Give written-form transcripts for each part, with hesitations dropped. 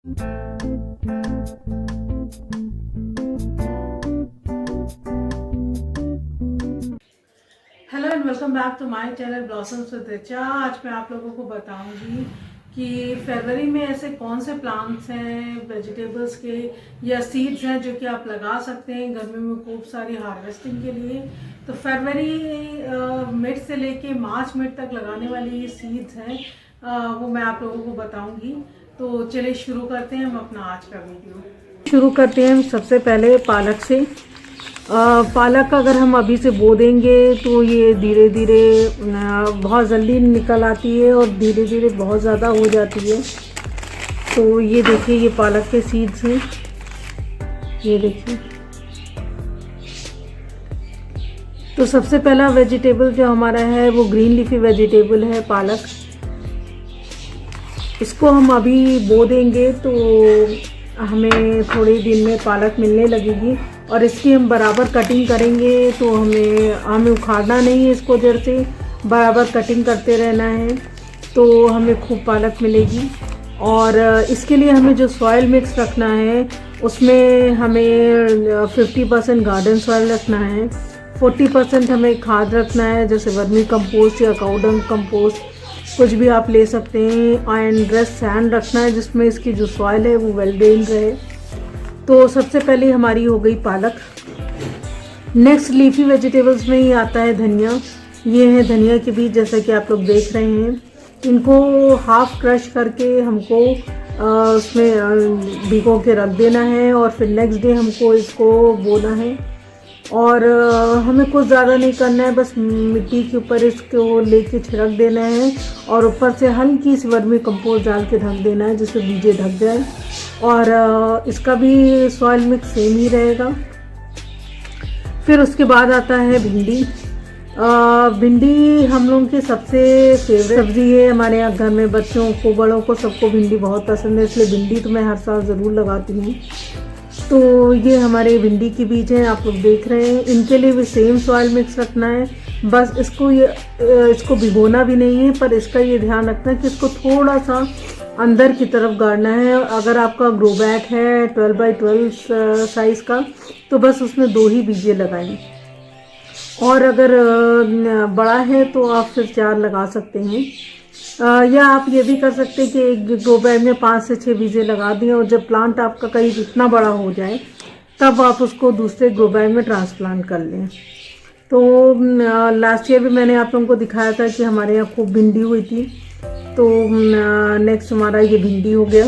Hello and welcome back to my channel blossoms with Richa. आज मैं आप लोगों को बताऊंगी कि फरवरी में ऐसे कौन से प्लांट्स हैं वेजिटेबल्स के या सीड्स हैं जो कि आप लगा सकते हैं गर्मी में खूब सारी हार्वेस्टिंग के लिए। तो फरवरी मिड से लेके मार्च मिड तक लगाने वाली ये सीड्स हैं, वो मैं आप लोगों को बताऊंगी। तो चलिए शुरू करते हैं हम अपना आज का वीडियो। शुरू करते हैं सबसे पहले पालक से। पालक अगर हम अभी से बो देंगे तो ये धीरे धीरे बहुत जल्दी निकल आती है और धीरे धीरे बहुत ज़्यादा हो जाती है। तो ये देखिए, ये पालक के सीड्स हैं, ये देखिए। तो सबसे पहला वेजिटेबल जो हमारा है वो ग्रीन लीफी वेजिटेबल है, पालक। इसको हम अभी बो देंगे तो हमें थोड़े दिन में पालक मिलने लगेगी और इसकी हम बराबर कटिंग करेंगे। तो हमें उखाड़ना नहीं है इसको, जड़ से बराबर कटिंग करते रहना है तो हमें खूब पालक मिलेगी। और इसके लिए हमें जो सॉइल मिक्स रखना है उसमें हमें 50% गार्डन सॉइल रखना है, 40% हमें खाद रखना है, जैसे वर्मी कंपोस्ट या काउडंग कंपोस्ट कुछ भी आप ले सकते हैं। एंड ड्रेस सैंड रखना है जिसमें इसकी जो सॉइल है वो वेल ड्रेन रहे। तो सबसे पहले हमारी हो गई पालक। नेक्स्ट लीफी वेजिटेबल्स में ही आता है धनिया। ये है धनिया के बीज, जैसा कि आप लोग देख रहे हैं। इनको हाफ क्रश करके हमको उसमें भिगो के रख देना है और फिर नेक्स्ट डे हमको इसको बोना है। और हमें कुछ ज़्यादा नहीं करना है, बस मिट्टी के ऊपर इसको लेके छिड़क देना है और ऊपर से हल्की सी वर्मी कंपोस्ट डाल के ढक देना है जिससे बीजे ढक जाए। और इसका भी सॉइल मिक्स सेम ही रहेगा। फिर उसके बाद आता है भिंडी। भिंडी हम लोगों की सबसे फेवरेट सब्जी है। हमारे यहाँ घर में बच्चों को बड़ों को सबको भिंडी बहुत पसंद है, इसलिए भिंडी तो मैं हर साल ज़रूर लगाती हूँ। तो ये हमारे भिंडी के बीज हैं, आप लोग देख रहे हैं। इनके लिए भी सेम सॉइल मिक्स रखना है, बस इसको भिगोना भी नहीं है, पर इसका ये ध्यान रखना है कि इसको थोड़ा सा अंदर की तरफ गाड़ना है। अगर आपका ग्रो बैग है 12x12 साइज़ का तो बस उसमें 2 ही बीजे लगाएं, और अगर बड़ा है तो आप फिर 4 लगा सकते हैं। या आप ये भी कर सकते हैं कि एक ग्रो बैग में 5 से 6 बीजे लगा दिए और जब प्लांट आपका कहीं इतना बड़ा हो जाए तब आप उसको दूसरे ग्रो बैग में ट्रांसप्लांट कर लें। तो लास्ट ईयर भी मैंने आप लोगों को दिखाया था कि हमारे यहाँ खूब भिंडी हुई थी। तो नेक्स्ट हमारा ये भिंडी हो गया।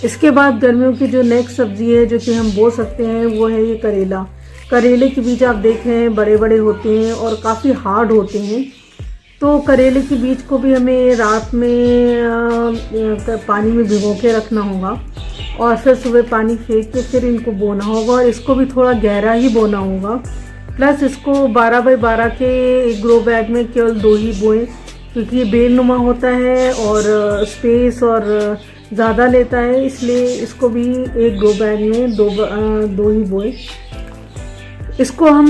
इसके बाद गर्मियों की जो नेक्स्ट सब्जी है जो कि हम बो सकते हैं वो है ये करेला। करेले के बीज आप देख रहे हैं बड़े बड़े होते हैं और काफ़ी हार्ड होते हैं। तो करेले के बीज को भी हमें रात में पानी में भिगो के रखना होगा और फिर सुबह पानी फेंक के फिर इनको बोना होगा, और इसको भी थोड़ा गहरा ही बोना होगा। प्लस इसको 12x12 के एक ग्रो बैग में केवल 2 ही बोएं, क्योंकि ये बेलनुमा होता है और स्पेस और ज़्यादा लेता है, इसलिए इसको भी एक ग्रो बैग में 2 ही बोएं। इसको हम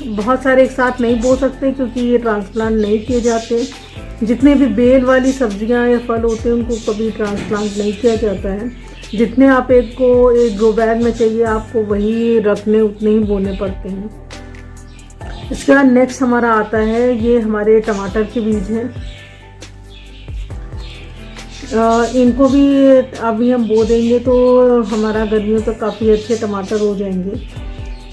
बहुत सारे एक साथ नहीं बो सकते क्योंकि ये ट्रांसप्लांट नहीं किए जाते। जितने भी बेल वाली सब्जियां या फल होते हैं उनको कभी ट्रांसप्लांट नहीं किया जाता है। जितने आप एक ग्रो बैग में चाहिए आपको वही रखने उतने ही बोने पड़ते हैं। इसके बाद नेक्स्ट हमारा आता है, ये हमारे टमाटर के बीज हैं। इनको भी अभी हम बो देंगे तो हमारा गर्मियों तक काफ़ी अच्छे टमाटर हो जाएंगे।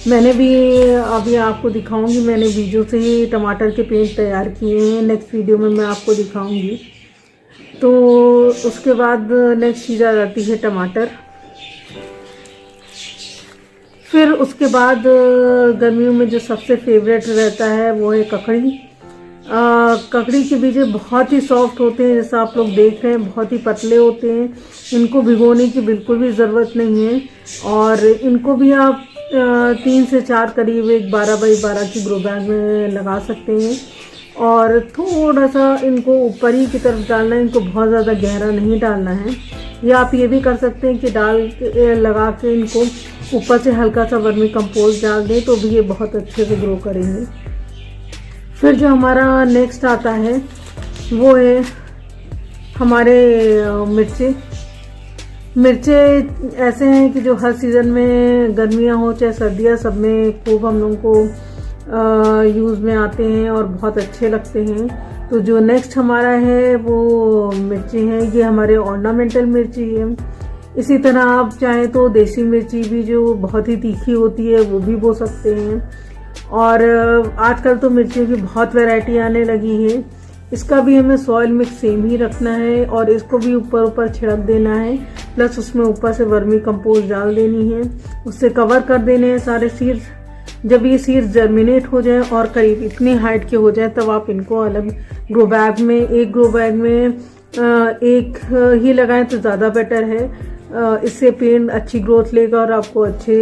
मैंने भी अभी आपको दिखाऊंगी, मैंने बीजों से ही टमाटर के पेड़ तैयार किए हैं, नेक्स्ट वीडियो में मैं आपको दिखाऊंगी। तो उसके बाद नेक्स्ट चीज़ आ जाती है टमाटर। फिर उसके बाद गर्मियों में जो सबसे फेवरेट रहता है वो है ककड़ी। ककड़ी के बीज बहुत ही सॉफ्ट होते हैं, जैसा आप लोग देख रहे हैं बहुत ही पतले होते हैं। इनको भिगोने की बिल्कुल भी ज़रूरत नहीं है और इनको भी आप 3 से 4 करीब एक 12x12 की ग्रो बैग में लगा सकते हैं। और थोड़ा सा इनको ऊपर ही की तरफ डालना है, इनको बहुत ज़्यादा गहरा नहीं डालना है। या आप ये भी कर सकते हैं कि लगा के इनको ऊपर से हल्का सा वर्मी कंपोस्ट डाल दें तो भी ये बहुत अच्छे से ग्रो करेंगे। फिर जो हमारा नेक्स्ट आता है वो है हमारे मिर्चे ऐसे हैं कि जो हर सीज़न में, गर्मियाँ हो चाहे सर्दियाँ, सब में खूब हम लोगों को यूज़ में आते हैं और बहुत अच्छे लगते हैं। तो जो नेक्स्ट हमारा है वो मिर्ची है, ये हमारे ऑर्नामेंटल मिर्ची है। इसी तरह आप चाहें तो देसी मिर्ची भी जो बहुत ही तीखी होती है वो भी बो सकते हैं। और आजकल तो मिर्चियों की बहुत वैरायटी आने लगी है। इसका भी हमें सॉइल मिक्स सेम ही रखना है और इसको भी ऊपर ऊपर छिड़क देना है, प्लस उसमें ऊपर से वर्मी कंपोस्ट डाल देनी है, उससे कवर कर देने हैं सारे सीड्स। जब ये सीड्स जर्मिनेट हो जाए और करीब इतनी हाइट के हो जाए तब आप इनको अलग ग्रो बैग में, एक ग्रो बैग में एक ही लगाएं तो ज़्यादा बेटर है। इससे पेड़ अच्छी ग्रोथ लेगा और आपको अच्छे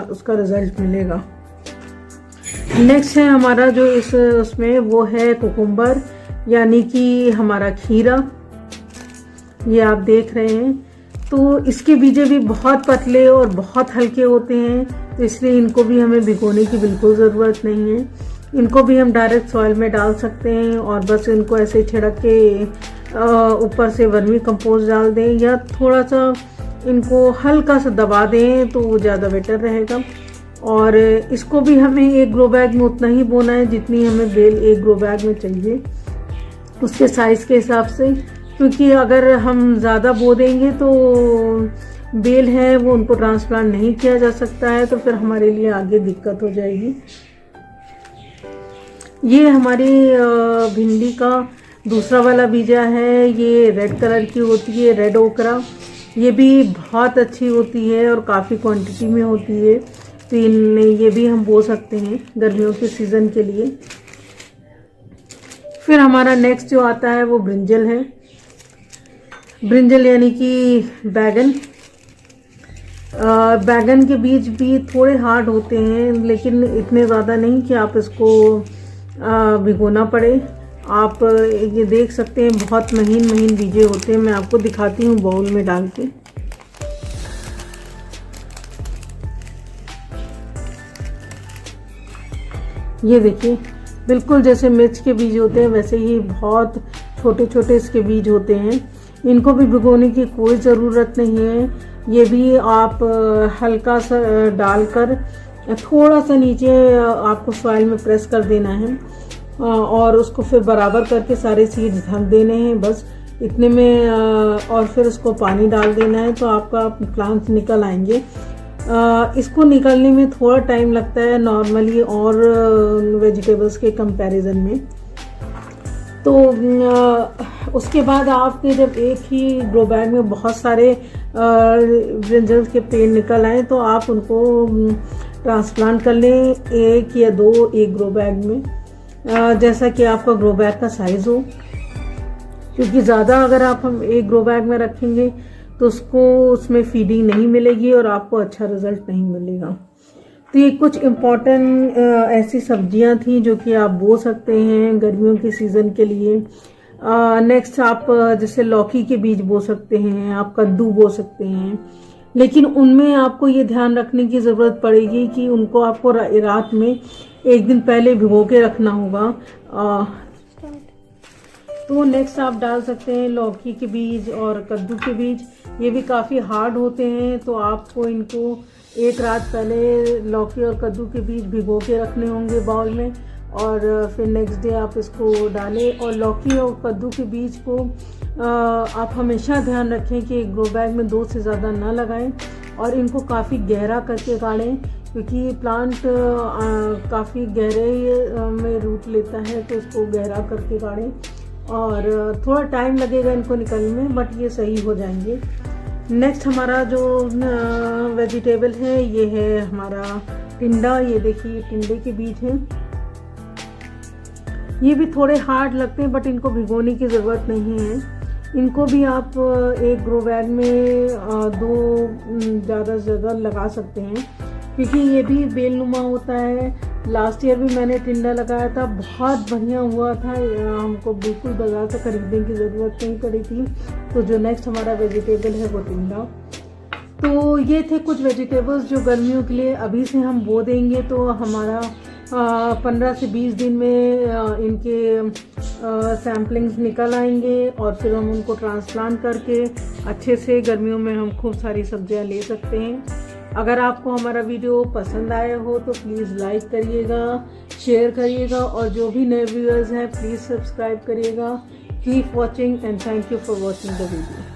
उसका रिजल्ट मिलेगा। नेक्स्ट है हमारा जो उसमें वो है कुकुम्बर, यानी कि हमारा खीरा। ये आप देख रहे हैं, तो इसके बीजे भी बहुत पतले और बहुत हल्के होते हैं, तो इसलिए इनको भी हमें भिगोने की बिल्कुल ज़रूरत नहीं है। इनको भी हम डायरेक्ट सॉइल में डाल सकते हैं और बस इनको ऐसे छिड़क के ऊपर से वर्मी कंपोस्ट डाल दें या थोड़ा सा इनको हल्का सा दबा दें तो वो ज़्यादा बेटर रहेगा। और इसको भी हमें एक ग्रो बैग में उतना ही बोना है जितनी हमें बेल एक ग्रो बैग में चाहिए, उसके साइज़ के हिसाब से, क्योंकि अगर हम ज़्यादा बो देंगे तो बेल है वो उनको ट्रांसप्लांट नहीं किया जा सकता है, तो फिर हमारे लिए आगे दिक्कत हो जाएगी। ये हमारी भिंडी का दूसरा वाला बीजा है, ये रेड कलर की होती है, रेड ओकरा। ये भी बहुत अच्छी होती है और काफ़ी क्वांटिटी में होती है, तो ये भी हम बो सकते हैं गर्मियों के सीज़न के लिए। फिर हमारा नेक्स्ट जो आता है वो ब्रिंजल है। ब्रिंजल यानी कि बैगन। बैगन के बीज भी थोड़े हार्ड होते हैं, लेकिन इतने ज़्यादा नहीं कि आप इसको भिगोना पड़े। आप ये देख सकते हैं बहुत महीन महीन बीजे होते हैं। मैं आपको दिखाती हूँ बाउल में डाल के। ये देखिए, बिल्कुल जैसे मिर्च के बीज होते हैं वैसे ही बहुत छोटे छोटे इसके बीज होते हैं। इनको भी भिगोने की कोई ज़रूरत नहीं है। ये भी आप हल्का सा डालकर थोड़ा सा नीचे आपको सॉइल में प्रेस कर देना है और उसको फिर बराबर करके सारे सीड्स ढक देने हैं, बस इतने में। और फिर उसको पानी डाल देना है तो आपका प्लांट्स निकल आएंगे। इसको निकलने में थोड़ा टाइम लगता है नॉर्मली और वेजिटेबल्स के कंपैरिजन में। तो उसके बाद आपके जब एक ही ग्रो बैग में बहुत सारे ब्रिंजल के पेड़ निकल आए तो आप उनको ट्रांसप्लांट कर लें, एक या दो एक ग्रो बैग में, जैसा कि आपका ग्रो बैग का साइज़ हो। क्योंकि ज़्यादा अगर आप हम एक ग्रो बैग में रखेंगे तो उसमें फीडिंग नहीं मिलेगी और आपको अच्छा रिजल्ट नहीं मिलेगा। तो ये कुछ इम्पॉर्टेंट ऐसी सब्जियां थी जो कि आप बो सकते हैं गर्मियों के सीज़न के लिए। नेक्स्ट आप जैसे लौकी के बीज बो सकते हैं, आप कद्दू बो सकते हैं, लेकिन उनमें आपको ये ध्यान रखने की ज़रूरत पड़ेगी कि उनको आपको रात में एक दिन पहले भिगो के रखना होगा। तो नेक्स्ट आप डाल सकते हैं लौकी के बीज और कद्दू के बीज। ये भी काफ़ी हार्ड होते हैं, तो आपको इनको एक रात पहले लौकी और कद्दू के बीज भिगो के रखने होंगे बाउल में, और फिर नेक्स्ट डे आप इसको डालें। और लौकी और कद्दू के बीज को आप हमेशा ध्यान रखें कि ग्रो बैग में 2 से ज़्यादा ना लगाएं और इनको काफ़ी गहरा करके गाड़ें, क्योंकि प्लांट काफ़ी गहरे में रूट लेता है, तो इसको गहरा करके गाड़ें और थोड़ा टाइम लगेगा इनको निकलने में, बट ये सही हो जाएंगे। नेक्स्ट हमारा जो वेजिटेबल है ये है हमारा टिंडा। ये देखिए टिंडे के बीज हैं। ये भी थोड़े हार्ड लगते हैं बट इनको भिगोने की ज़रूरत नहीं है। इनको भी आप एक ग्रो बैग में 2 ज़्यादा से ज़्यादा लगा सकते हैं, क्योंकि ये भी बेलनुमा होता है। लास्ट ईयर भी मैंने टिंडा लगाया था, बहुत बढ़िया हुआ था। हमको बिल्कुल बाजार से खरीदने की ज़रूरत नहीं पड़ी थी। तो जो नेक्स्ट हमारा वेजिटेबल है वो टिंडा। तो ये थे कुछ वेजिटेबल्स जो गर्मियों के लिए अभी से हम बो देंगे तो हमारा 15 से 20 दिन में इनके सैम्पलिंग्स निकल आएंगे और फिर हम उनको ट्रांसप्लांट करके अच्छे से गर्मियों में हम खूब सारी सब्जियां ले सकते हैं। अगर आपको हमारा वीडियो पसंद आया हो तो प्लीज़ लाइक करिएगा, शेयर करिएगा और जो भी नए व्यूअर्स हैं प्लीज़ सब्सक्राइब करिएगा। Keep watching and thank you for watching the video.